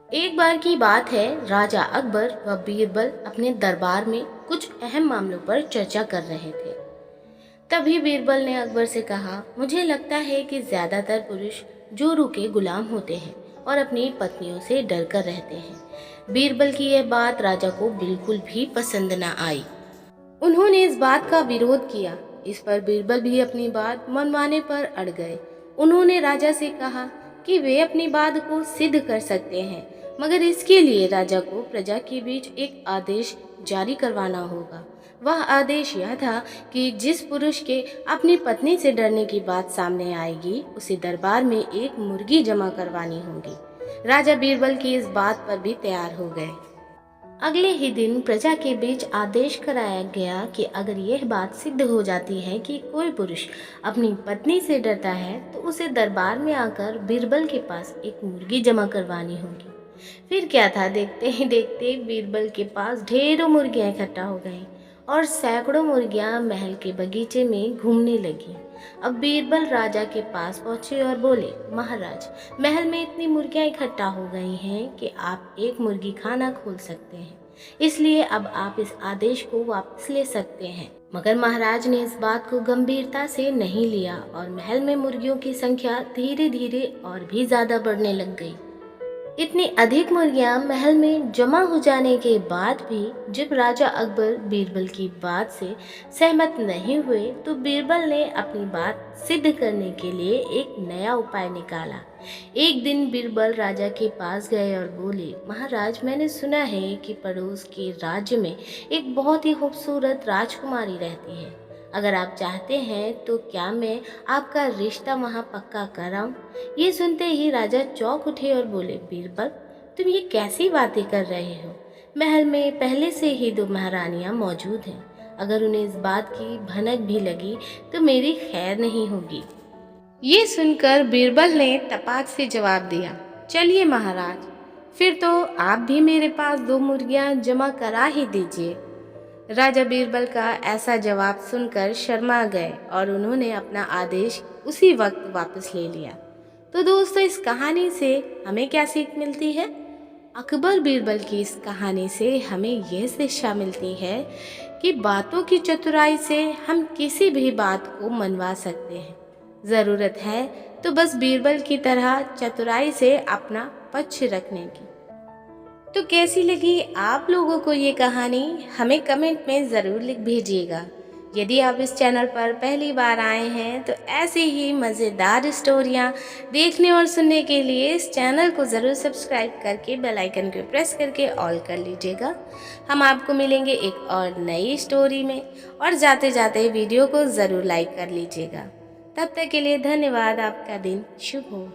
एक बार की बात है, राजा अकबर व बीरबल अपने दरबार में कुछ अहम मामलों पर चर्चा कर रहे थे। तभी बीरबल ने अकबर से कहा, मुझे लगता है कि ज्यादातर पुरुष जोरू के गुलाम होते हैं और अपनी पत्नियों से डर कर रहते हैं। बीरबल की यह बात राजा को बिल्कुल भी पसंद न आई। उन्होंने इस बात का विरोध किया। इस पर बीरबल भी अपनी बात मनवाने पर अड़ गए। उन्होंने राजा से कहा कि वे अपनी बात को सिद्ध कर सकते हैं, मगर इसके लिए राजा को प्रजा के बीच एक आदेश जारी करवाना होगा। वह आदेश यह था कि जिस पुरुष के अपनी पत्नी से डरने की बात सामने आएगी, उसे दरबार में एक मुर्गी जमा करवानी होगी। राजा बीरबल की इस बात पर भी तैयार हो गए। अगले ही दिन प्रजा के बीच आदेश कराया गया कि अगर यह बात सिद्ध हो जाती है कि कोई पुरुष अपनी पत्नी से डरता है, तो उसे दरबार में आकर बीरबल के पास एक मुर्गी जमा करवानी होगी। फिर क्या था, देखते ही देखते बीरबल के पास ढेरों मुर्गियां इकट्ठा हो गईं और सैकड़ों मुर्गियां महल के बगीचे में घूमने लगी। अब बीरबल राजा के पास पहुंचे और बोले, महाराज, महल में इतनी मुर्गियां इकट्ठा हो गई हैं कि आप एक मुर्गी खाना खोल सकते हैं, इसलिए अब आप इस आदेश को वापस ले सकते हैं। मगर महाराज ने इस बात को गंभीरता से नहीं लिया और महल में मुर्गियों की संख्या धीरे धीरे और भी ज्यादा बढ़ने लग गई। इतनी अधिक मुर्गियां महल में जमा हो जाने के बाद भी जब राजा अकबर बीरबल की बात से सहमत नहीं हुए, तो बीरबल ने अपनी बात सिद्ध करने के लिए एक नया उपाय निकाला। एक दिन बीरबल राजा के पास गए और बोले, महाराज, मैंने सुना है कि पड़ोस के राज्य में एक बहुत ही खूबसूरत राजकुमारी रहती है। अगर आप चाहते हैं तो क्या मैं आपका रिश्ता वहाँ पक्का कराऊं? ये सुनते ही राजा चौंक उठे और बोले, बीरबल, तुम ये कैसी बातें कर रहे हो? महल में पहले से ही 2 महारानियां मौजूद हैं। अगर उन्हें इस बात की भनक भी लगी तो मेरी खैर नहीं होगी। ये सुनकर बीरबल ने तपाक से जवाब दिया, चलिए महाराज, फिर तो आप भी मेरे पास 2 मुर्गियां जमा करा ही दीजिए। राजा बीरबल का ऐसा जवाब सुनकर शर्मा गए और उन्होंने अपना आदेश उसी वक्त वापस ले लिया। तो दोस्तों, इस कहानी से हमें क्या सीख मिलती है? अकबर बीरबल की इस कहानी से हमें यह शिक्षा मिलती है कि बातों की चतुराई से हम किसी भी बात को मनवा सकते हैं। ज़रूरत है तो बस बीरबल की तरह चतुराई से अपना पक्ष रखने की। तो कैसी लगी आप लोगों को ये कहानी? हमें कमेंट में ज़रूर लिख भेजिएगा। यदि आप इस चैनल पर पहली बार आए हैं तो ऐसी ही मज़ेदार स्टोरियाँ देखने और सुनने के लिए इस चैनल को ज़रूर सब्सक्राइब करके बेल आइकन को प्रेस करके ऑल कर लीजिएगा। हम आपको मिलेंगे एक और नई स्टोरी में, और जाते जाते वीडियो को ज़रूर लाइक कर लीजिएगा। तब तक के लिए धन्यवाद। आपका दिन शुभ हो।